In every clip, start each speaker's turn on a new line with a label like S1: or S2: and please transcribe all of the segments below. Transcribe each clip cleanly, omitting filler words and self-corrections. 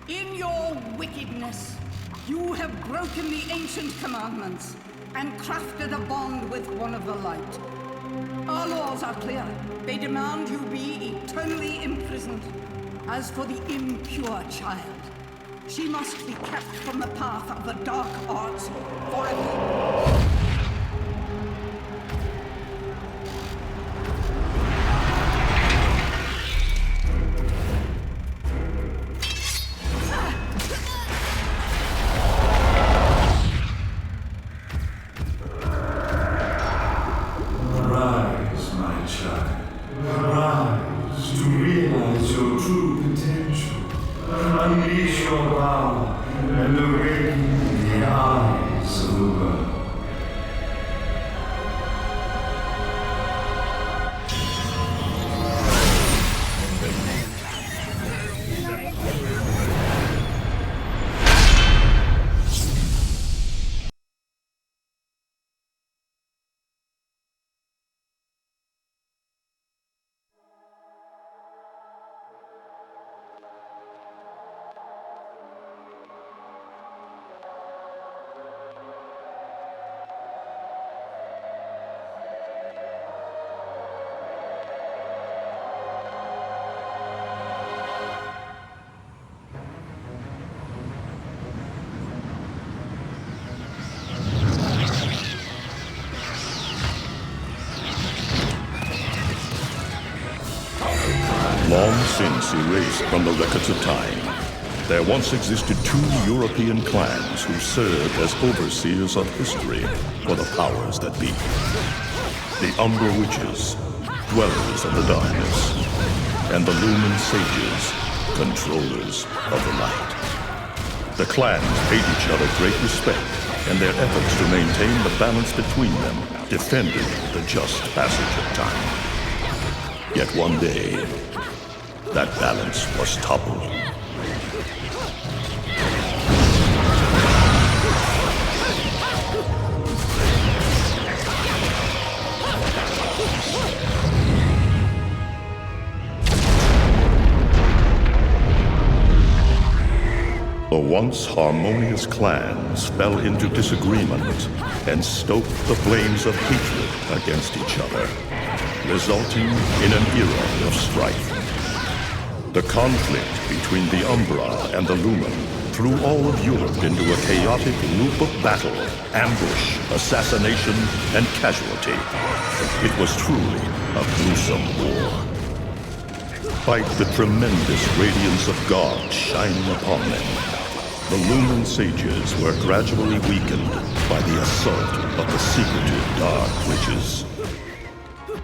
S1: In your wickedness, you have broken the ancient commandments and crafted a bond with one of the light. Our laws are clear. They demand you be eternally imprisoned. As for the impure child, she must be kept from the path of the dark arts forever.
S2: Long since erased from the records of time, there once existed two European clans who served as overseers of history for the powers that be. The Umbra Witches, dwellers of the darkness, and the Lumen Sages, controllers of the light. The clans paid each other great respect, and their efforts to maintain the balance between them defended the just passage of time. Yet one day, that balance was toppled. The once harmonious clans fell into disagreement and stoked the flames of hatred against each other, resulting in an era of strife. The conflict between the Umbra and the Lumen threw all of Europe into a chaotic loop of battle, ambush, assassination, and casualty. It was truly a gruesome war. Despite the tremendous radiance of God shining upon them, the Lumen Sages were gradually weakened by the assault of the secretive Dark Witches.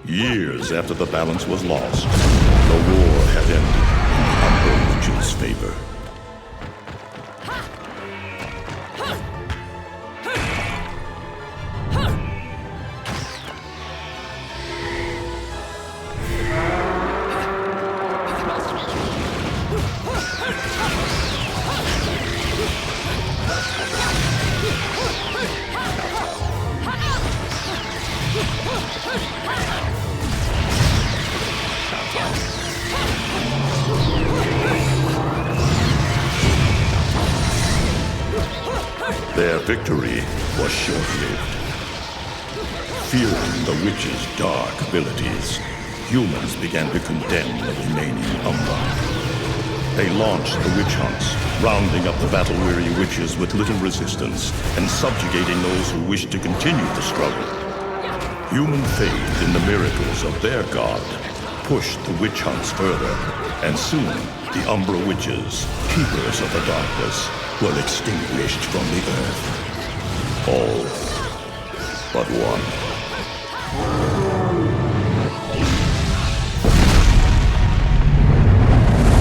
S2: Years after the balance was lost, the war had ended in the Umbra Witches' favor. Their victory was short-lived. Fearing the witches' dark abilities, humans began to condemn the remaining Umbra. They launched the witch hunts, rounding up the battle-weary witches with little resistance and subjugating those who wished to continue the struggle. Human faith in the miracles of their god pushed the witch hunts further, and soon the Umbra Witches, keepers of the darkness, were extinguished from the earth. All but one.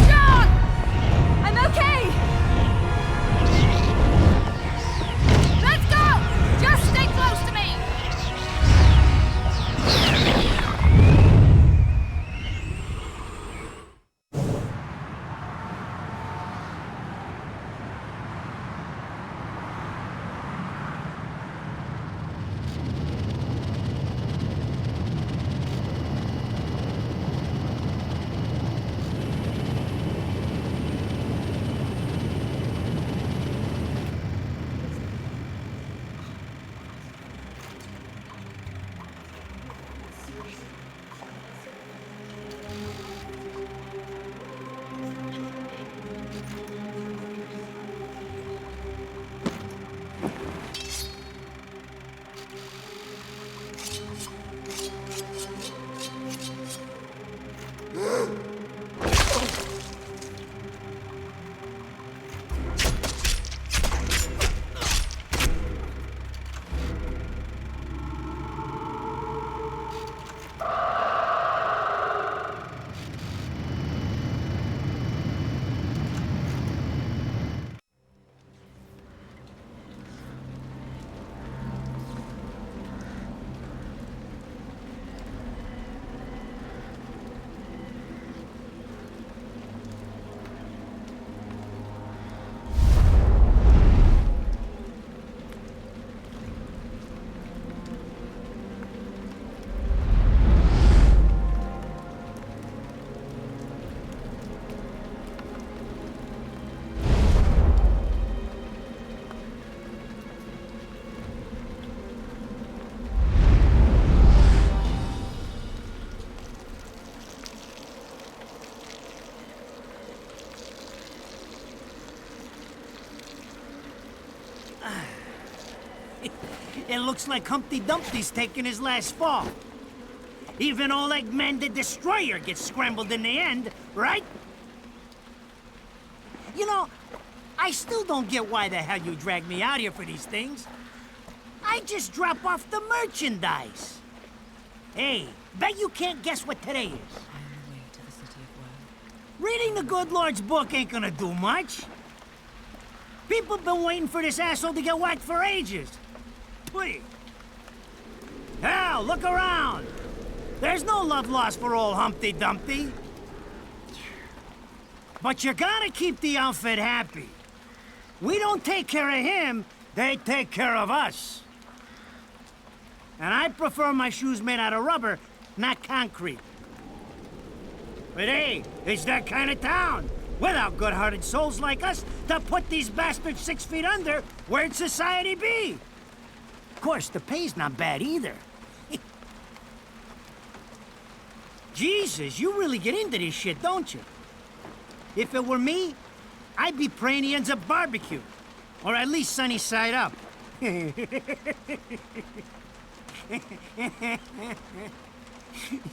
S3: John! I'm okay! Let's go! Just stay close to me!
S4: it looks like Humpty Dumpty's taking his last fall. Even old Eggman the Destroyer gets scrambled in the end, right? You know, I still don't get why the hell you dragged me out here for these things. I just drop off the merchandise. Hey, bet you can't guess what today is.
S5: On the way to the city of work.
S4: Reading the good Lord's book ain't gonna do much. People been waiting for this asshole to get whacked for ages. Please. Hell, look around. There's no love lost for old Humpty Dumpty. But you gotta keep the outfit happy. We don't take care of him, they take care of us. And I prefer my shoes made out of rubber, not concrete. But hey, it's that kind of town. Without good-hearted souls like us to put these bastards 6 feet under, where'd society be? Of course, the pay's not bad either. Jesus, you really get into this shit, don't you? If it were me, I'd be praying he ends up barbecued. Or at least sunny side up.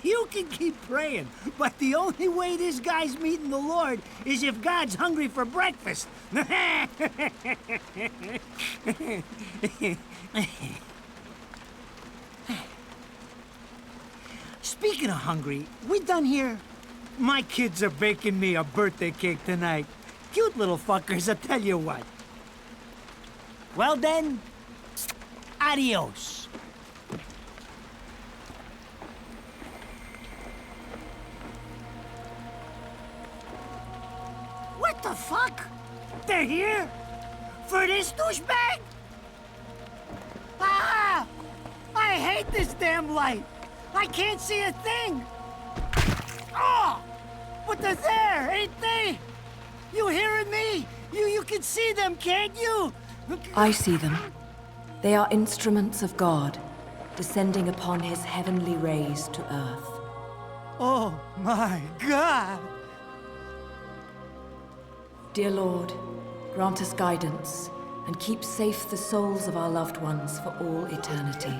S4: You can keep praying, but the only way this guy's meeting the Lord is if God's hungry for breakfast. Speaking of hungry, we done here? My kids are baking me a birthday cake tonight. Cute little fuckers, I'll tell you what. Well then, adios. What the fuck? They're here? For this douchebag? Ah! I hate this damn light. I can't see a thing. Oh! But they're there, ain't they? You hearing me? You can see them, can't you?
S5: I see them. They are instruments of God, descending upon his heavenly rays to earth.
S4: Oh my God!
S5: Dear Lord, grant us guidance and keep safe the souls of our loved ones for all eternity.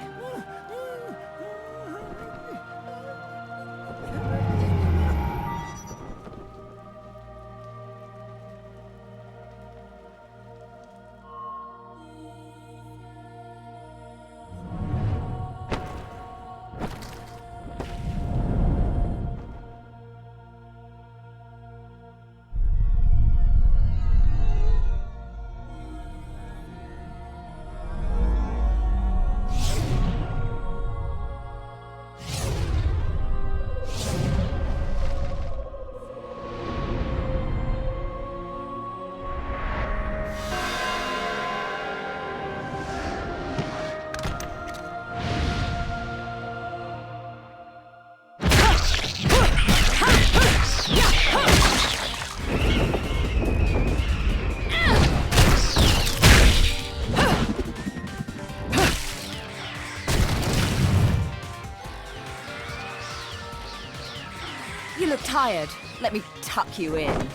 S3: You look tired. Let me tuck you in.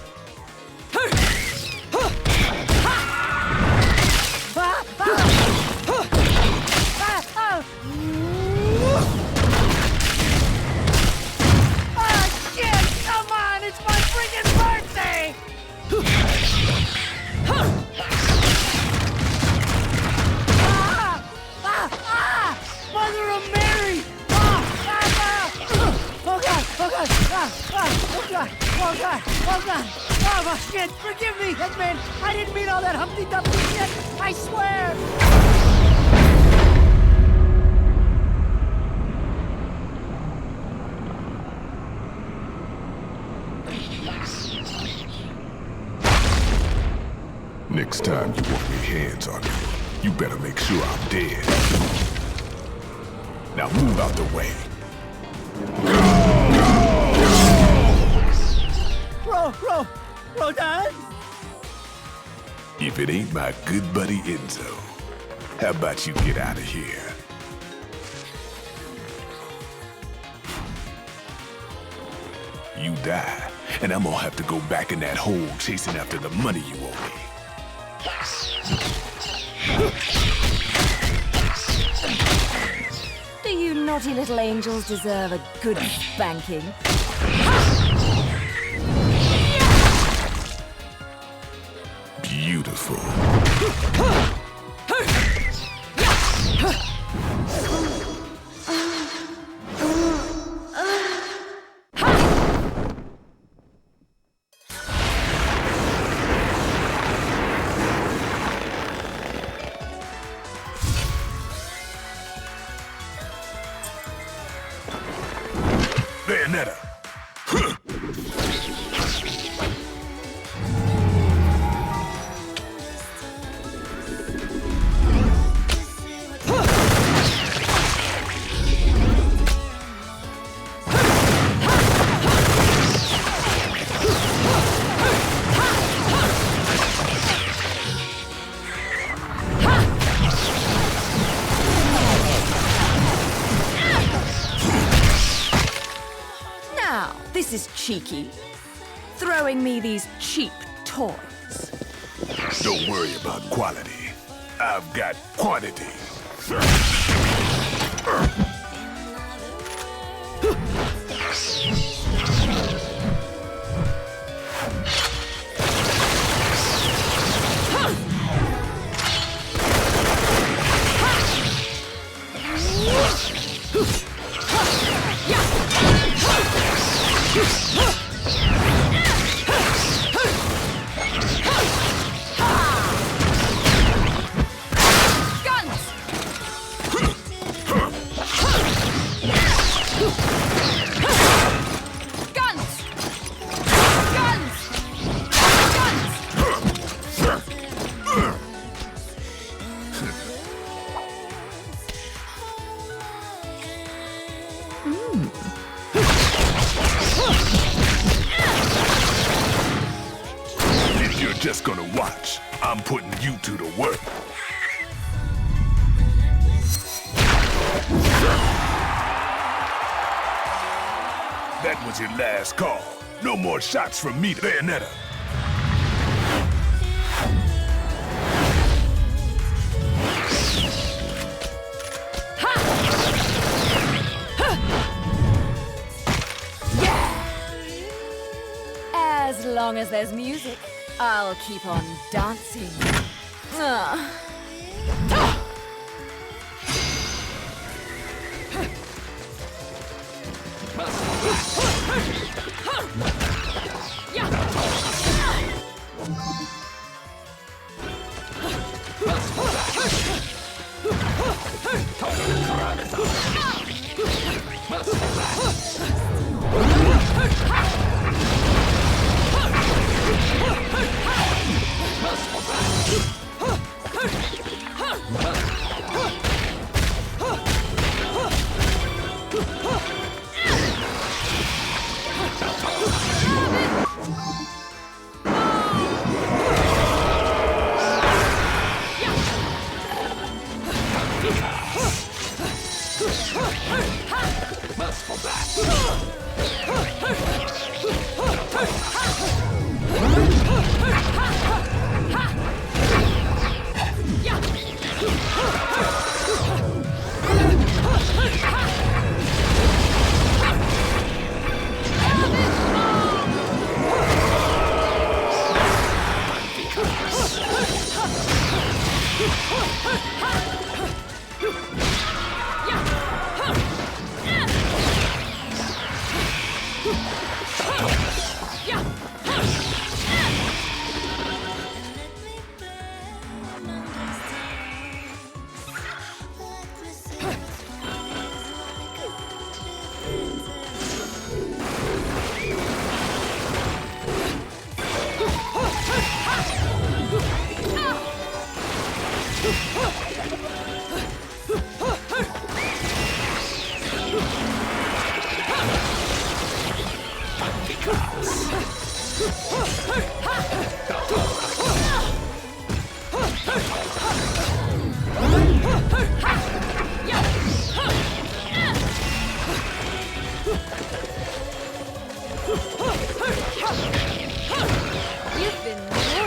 S4: Oh, shit! Forgive me, Hitman! I didn't mean all that Humpty Dumpty shit! I swear!
S6: Next time you want me hands on you, you better make sure I'm dead. Now move out the way.
S4: Rodan?
S6: If it ain't my good buddy Enzo, how about you get out of here? You die, and I'm gonna have to go back in that hole chasing after the money you owe me.
S3: naughty little angels deserve a good spanking.
S6: Beautiful. Bayonetta.
S3: This is cheeky. Throwing me these cheap toys.
S6: Don't worry about quality. I've got quantity. If you're just gonna watch, I'm putting you to the work. That was your last call. No more shots from me, Bayonetta.
S3: As long as there's music, I'll keep on dancing. You've been naughty.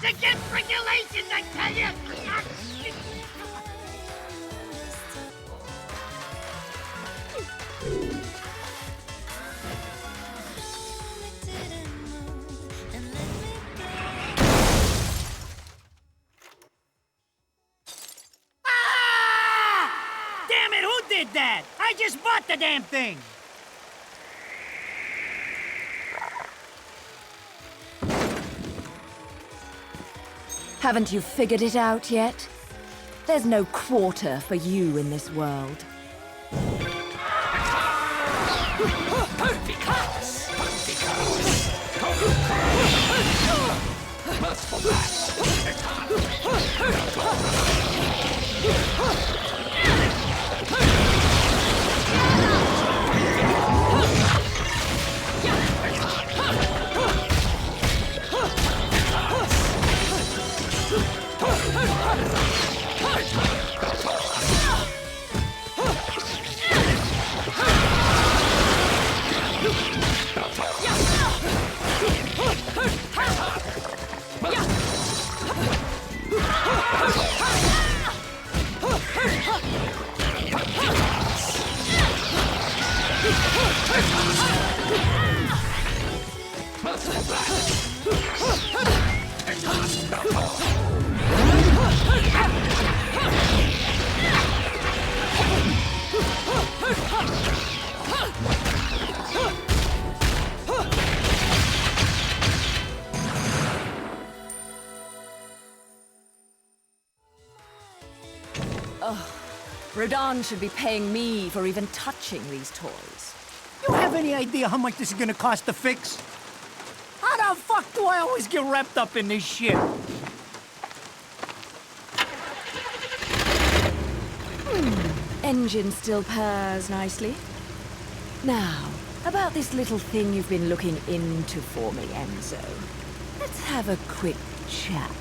S4: against regulations, I tell you! Damn it, who did that? I just bought the damn thing!
S3: Haven't you figured it out yet? There's no quarter for you in this world. Rodan should be paying me for even touching these toys.
S4: You have any idea how much this is gonna cost to fix? How the fuck do I always get wrapped up in this shit?
S3: Engine still purrs nicely. Now, about this little thing you've been looking into for me, Enzo. Let's have a quick chat.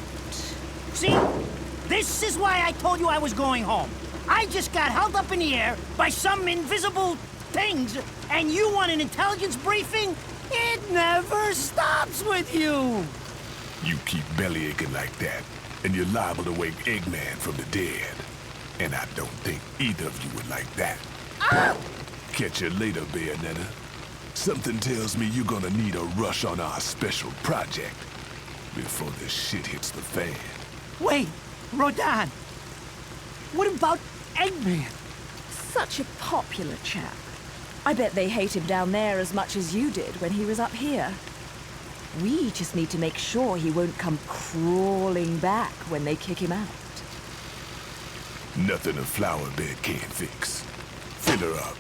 S4: See? This is why I told you I was going home. I just got held up in the air by some invisible things, and you want an intelligence briefing? It never stops with you!
S6: You keep belly aching like that, and you're liable to wake Eggman from the dead. And I don't think either of you would like that.
S4: Ah!
S6: Catch you later, Bayonetta. Something tells me you're gonna need a rush on our special project before this shit hits the fan.
S4: Wait, Rodan. What about Eggman?
S3: Such a popular chap. I bet they hate him down there as much as you did when he was up here. We just need to make sure he won't come crawling back when they kick him out.
S6: Nothing a flower bed can't fix. Fill her up.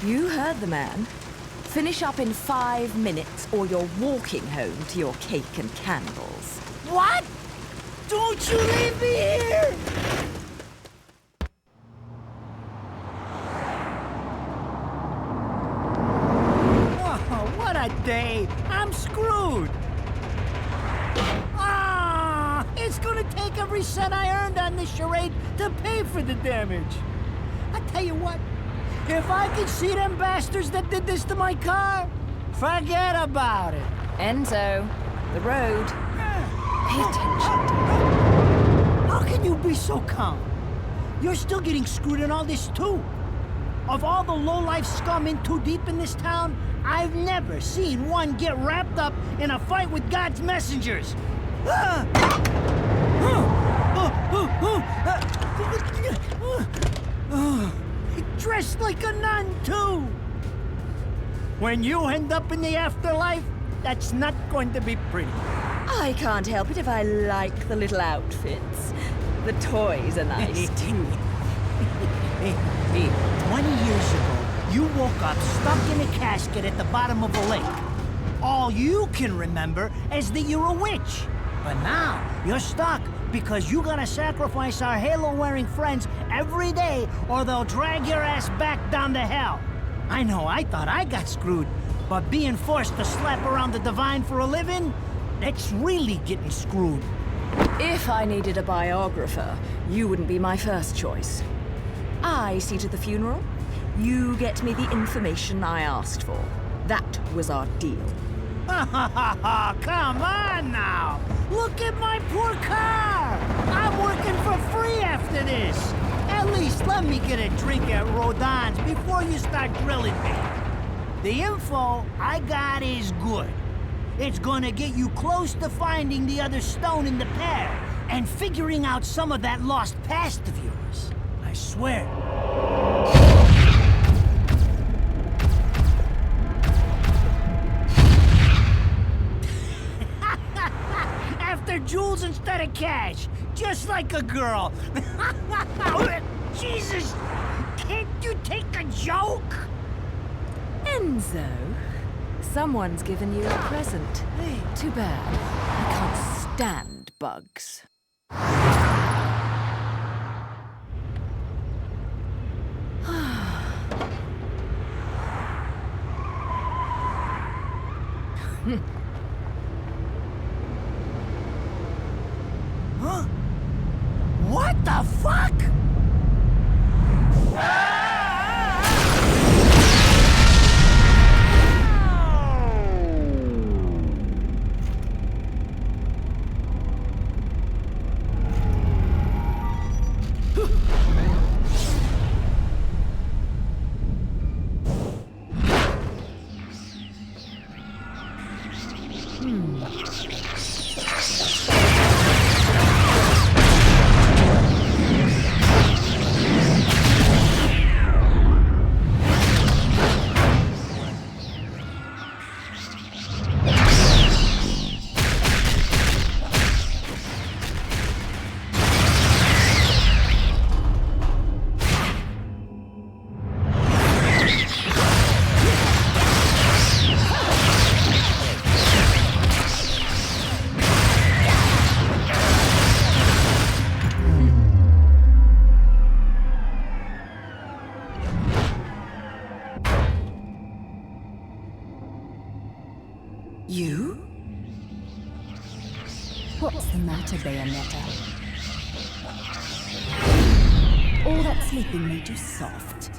S3: You heard the man. Finish up in 5 minutes or you're walking home to your cake and candles.
S4: What? Don't you leave me here! Oh, what a day! I'm screwed! Ah! It's gonna take every cent I earned on this charade to pay for the damage. I tell you what, if I could see them bastards that did this to my car, forget about it.
S3: Enzo, the road. Pay attention.
S4: How can you be so calm? You're still getting screwed in all this too. Of all the low-life scum in too deep in this town, I've never seen one get wrapped up in a fight with God's messengers. Dressed like a nun, too. When you end up in the afterlife, that's not going to be pretty.
S3: I can't help it if I like the little outfits. The toys are nice, too.
S4: Hey, 20 years ago, you woke up stuck in a casket at the bottom of a lake. All you can remember is that you're a witch. But now, you're stuck because you gotta sacrifice our halo-wearing friends every day or they'll drag your ass back down to hell. I know, I thought I got screwed, but being forced to slap around the divine for a living, that's really getting screwed.
S3: If I needed a biographer, you wouldn't be my first choice. I see to the funeral. You get me the information I asked for. That was our deal.
S4: Come on now! Look at my poor car! I'm working for free after this! At least let me get a drink at Rodon's before you start grilling me. The info I got is good. It's gonna get you close to finding the other stone in the pair and figuring out some of that lost past of yours. I swear. After jewels instead of cash, just like a girl. Jesus! Can't you take a joke?
S3: Enzo, someone's given you a present. Hey, too bad. I can't stand bugs.
S4: Huh? What the fuck?
S3: You?
S5: What's the matter, Bayonetta? All that sleeping made you soft.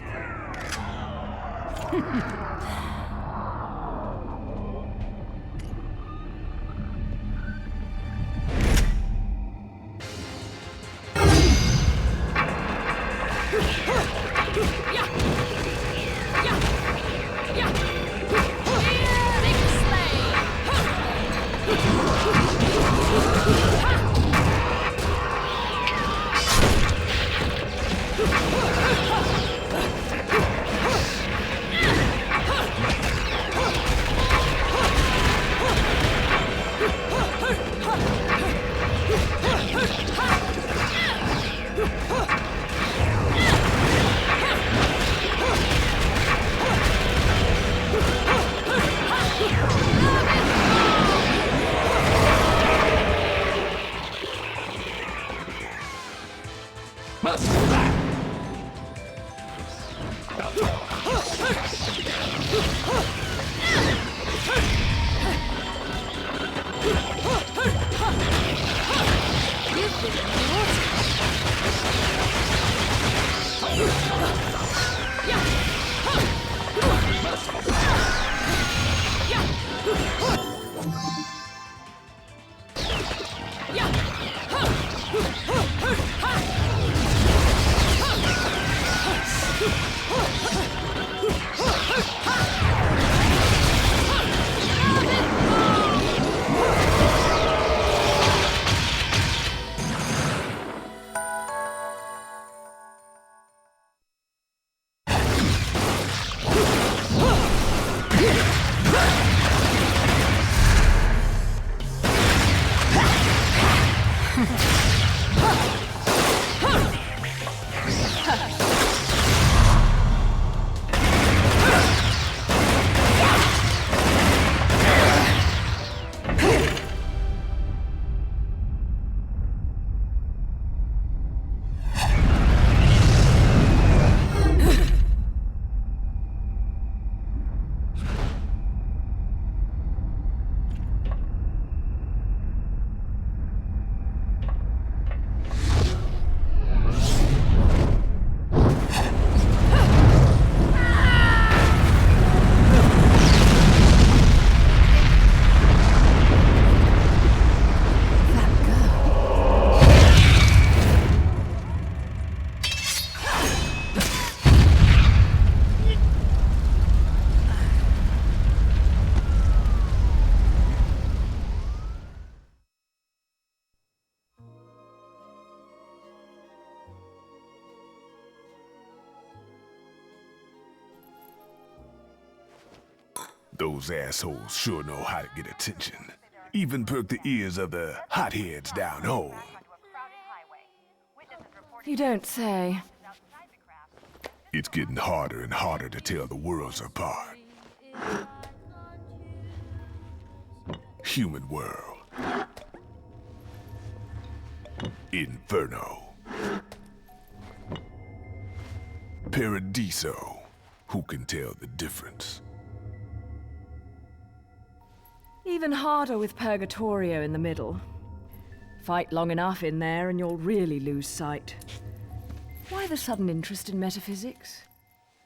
S6: Those assholes sure know how to get attention. Even perk the ears of the hotheads down home.
S3: You don't say.
S6: It's getting harder and harder to tell the worlds apart. Human world. Inferno. Paradiso. Who can tell the difference?
S3: Even harder with Purgatorio in the middle. Fight long enough in there and you'll really lose sight. Why the sudden interest in metaphysics?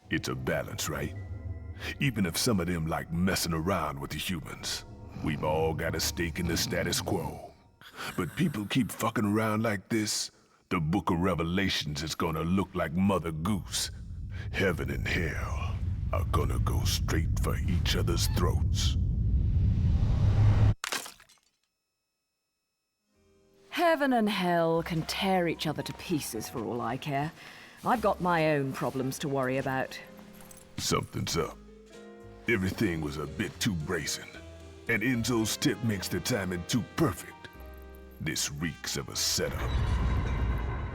S6: It's a balance, right? Even if some of them like messing around with the humans. We've all got a stake in the status quo. But people keep fucking around like this, the Book of Revelations is gonna look like Mother Goose. Heaven and hell are gonna go straight for each other's throats.
S3: Heaven and hell can tear each other to pieces for all I care. I've got my own problems to worry about.
S6: Something's up. Everything was a bit too brazen, and Enzo's tip makes the timing too perfect. This reeks of a setup.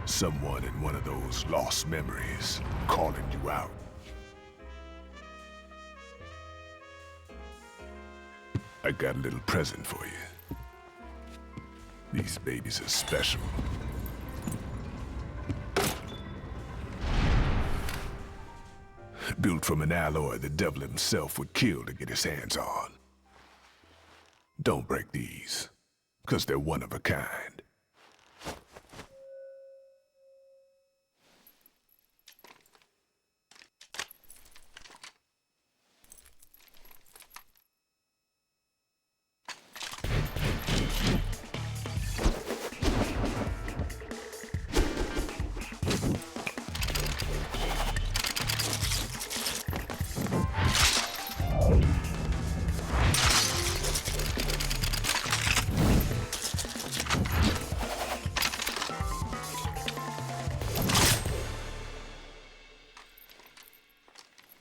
S6: Someone in one of those lost memories calling you out. I got a little present for you. These babies are special. Built from an alloy the devil himself would kill to get his hands on. Don't break these, 'cause they're one of a kind.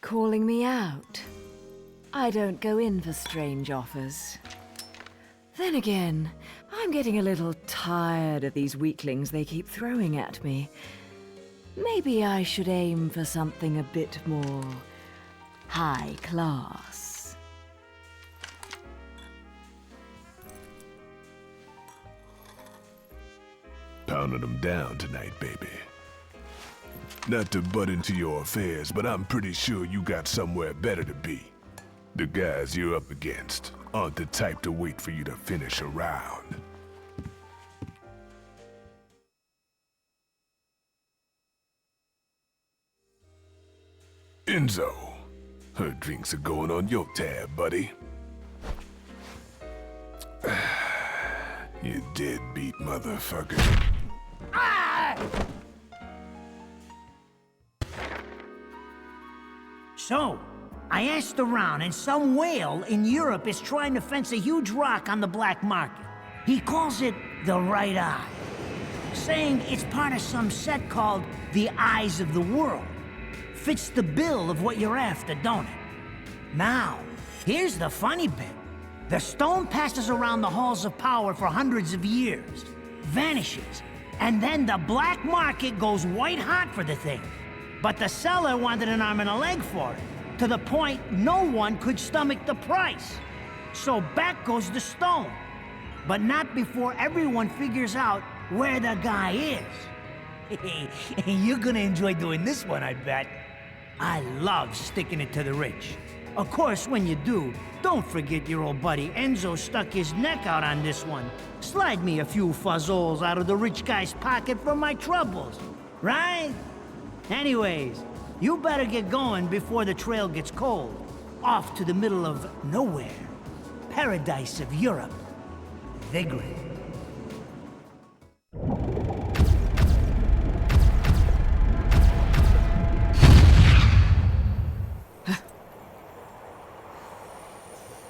S3: Calling me out? I don't go in for strange offers. Then again, I'm getting a little tired of these weaklings they keep throwing at me. Maybe I should aim for something a bit more high class.
S6: Pounding them down tonight, baby. Not to butt into your affairs, but I'm pretty sure you got somewhere better to be. The guys you're up against aren't the type to wait for you to finish a round. Enzo, her drinks are going on your tab, buddy. You deadbeat motherfucker.
S4: So, I asked around, and some whale in Europe is trying to fence a huge rock on the black market. He calls it the right eye, saying it's part of some set called the Eyes of the World. Fits the bill of what you're after, don't it? Now, here's the funny bit. The stone passes around the halls of power for hundreds of years, vanishes, and then the black market goes white hot for the thing. But the seller wanted an arm and a leg for it, to the point no one could stomach the price. So back goes the stone. But not before everyone figures out where the guy is. You're gonna enjoy doing this one, I bet. I love sticking it to the rich. Of course, when you do, don't forget your old buddy Enzo stuck his neck out on this one. Slide me a few fuzzoles out of the rich guy's pocket for my troubles, right? Anyways, you better get going before the trail gets cold. Off to the middle of nowhere. Paradise of Europe. Vigrid.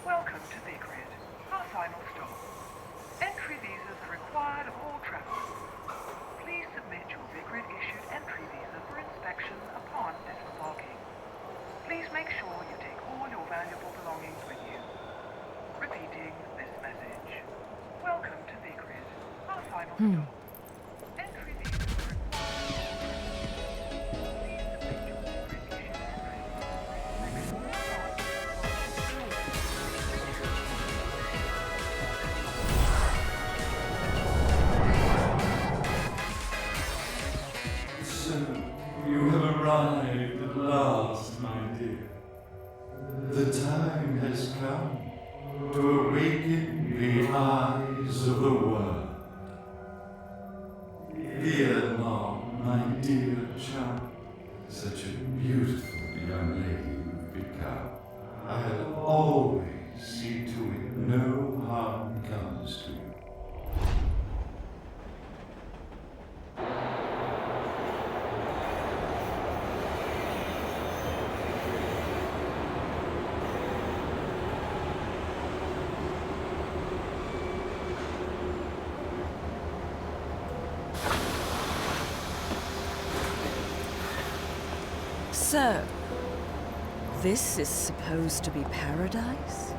S7: Welcome to Vigrid, our final stop. Entry visas are required of all travelers. Please submit your Vigrid-issued entry visa for inspection upon disembarking. Please make sure you take all your valuable belongings with store. Entry visas are required.
S8: So, you have arrived at last, my dear. The time has come to awaken the eyes of the world. Ere long, my dear child, such a beautiful young lady you've become. I'll always see to it no harm comes to you.
S3: So, this is supposed to be paradise?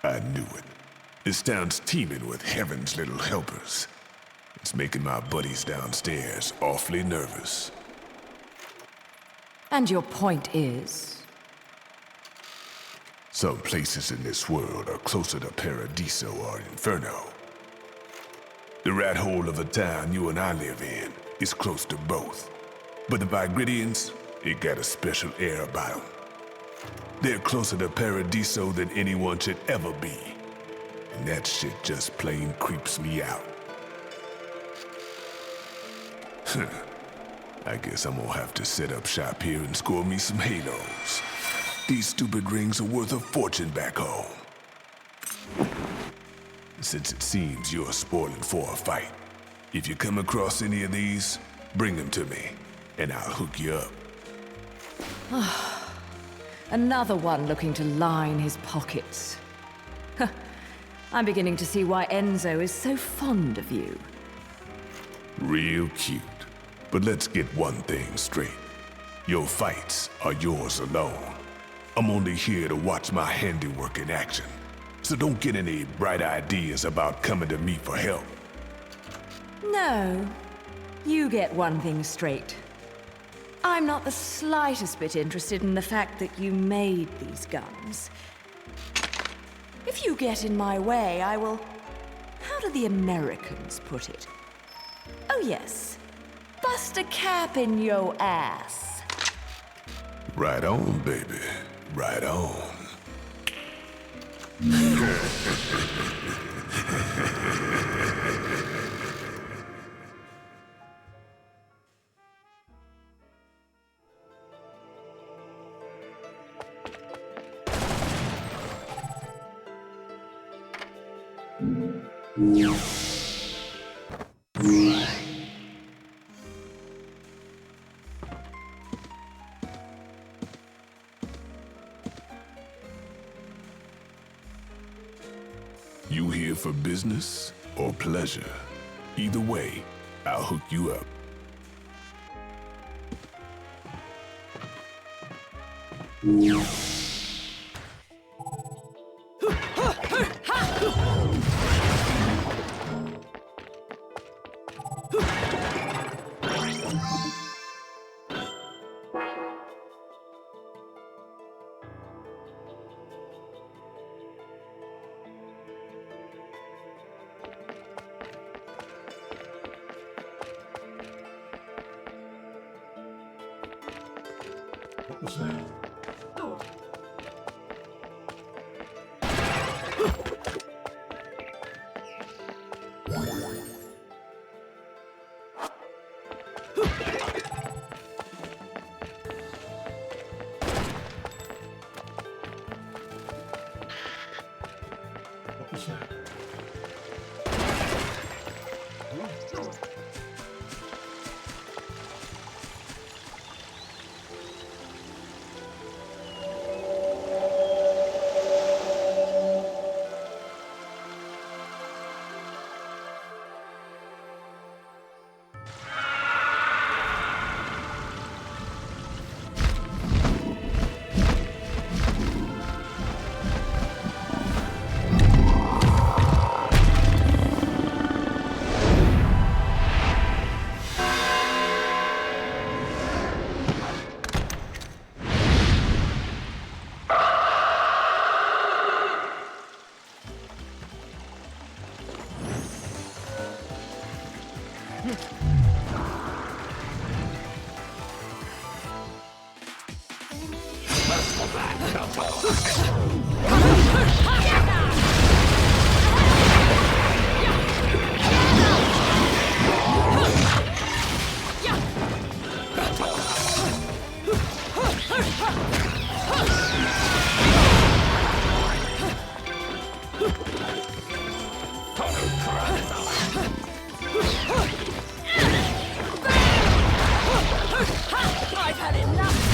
S6: I knew it. This town's teeming with heaven's little helpers. It's making my buddies downstairs awfully nervous.
S5: And your point is?
S6: Some places in this world are closer to Paradiso or Inferno. The rat hole of a town you and I live in is close to both. But the Vigridians, it got a special air about them. They're closer to Paradiso than anyone should ever be. And that shit just plain creeps me out. I guess I'm gonna have to set up shop here and score me some halos. These stupid rings are worth a fortune back home. Since it seems you're spoiling for a fight, if you come across any of these, bring them to me, and I'll hook you up.
S5: Another one looking to line his pockets. I'm beginning to see why Enzo is so fond of you.
S6: Real cute. But let's get one thing straight. Your fights are yours alone. I'm only here to watch my handiwork in action. So don't get any bright ideas about coming to me for help.
S5: No. You get one thing straight. I'm not the slightest bit interested in the fact that you made these guns. If you get in my way, I will... How do the Americans put it? Oh yes. Bust a cap in yo ass.
S6: Right on, baby. Right on. You here for business or pleasure? Either way, I'll hook you up.
S8: What was that?
S3: Oh.
S8: What was that?
S3: I've had enough!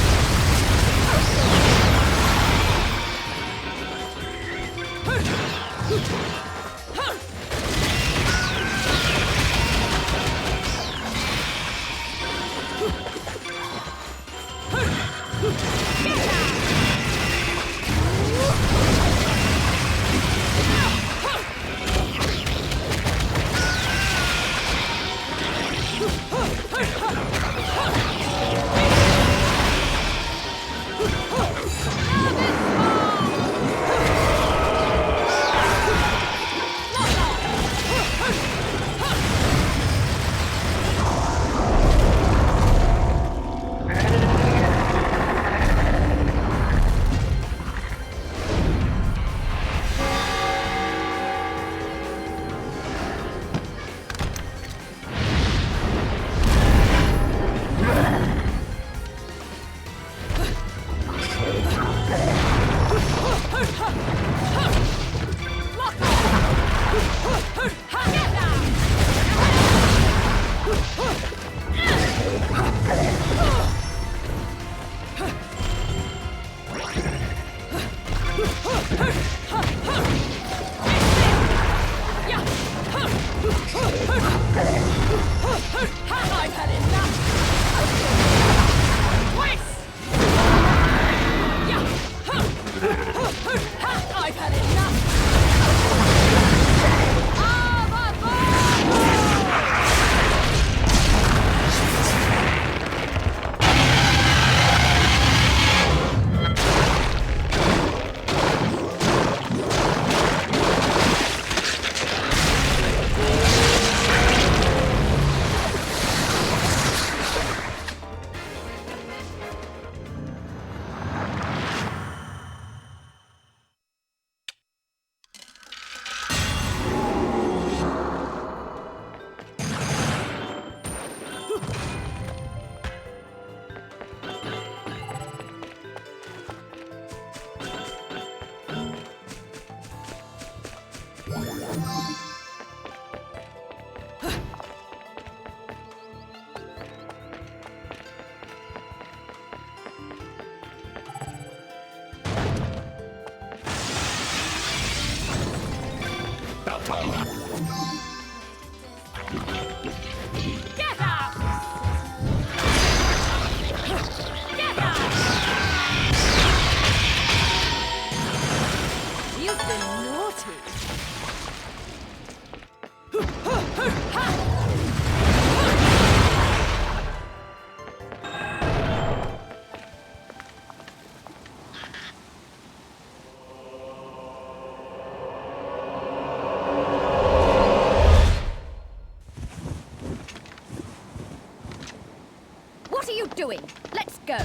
S9: you doing? Let's go.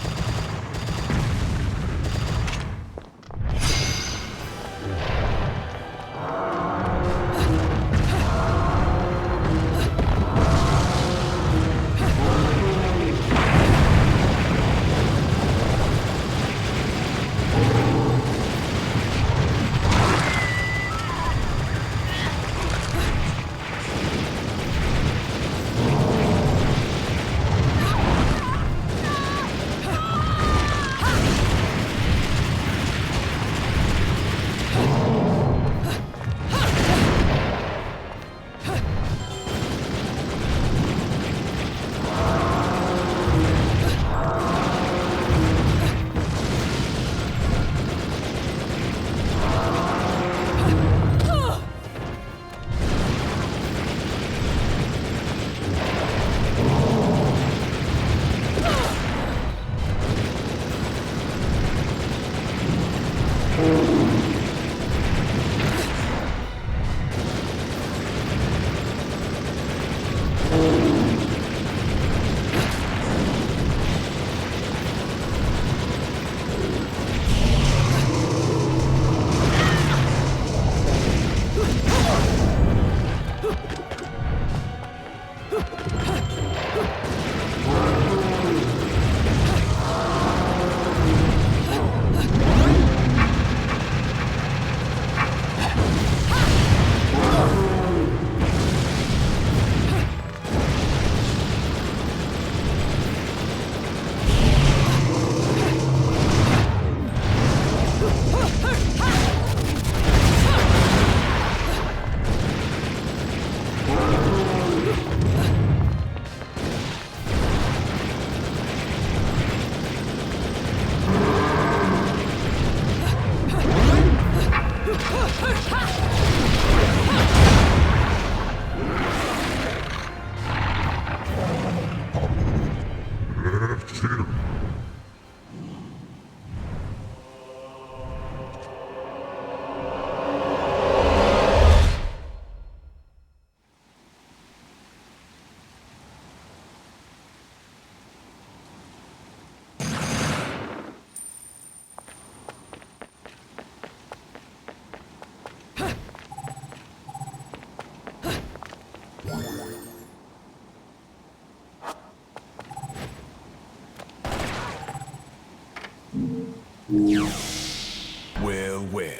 S6: Well, well.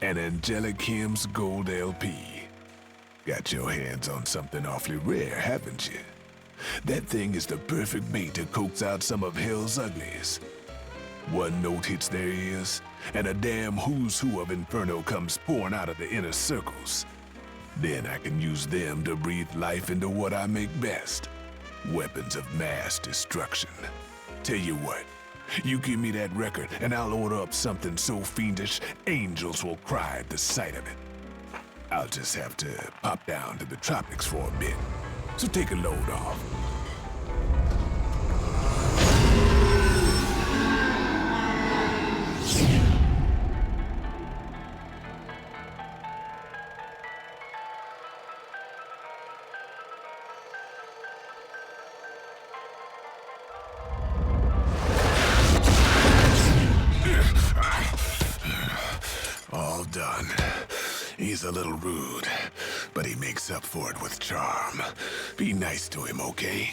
S6: An Angelic Hymns Gold LP. Got your hands on something awfully rare, haven't you? That thing is the perfect bait to coax out some of hell's uglies. One note hits their ears, and a damn who's who of Inferno comes pouring out of the inner circles. Then I can use them to breathe life into what I make best. Weapons of mass destruction. Tell you what, you give me that record and I'll order up something so fiendish, angels will cry at the sight of it. I'll just have to pop down to the tropics for a bit. So take a load off. All done. He's a little rude, but he makes up for it with charm. Be nice to him, okay?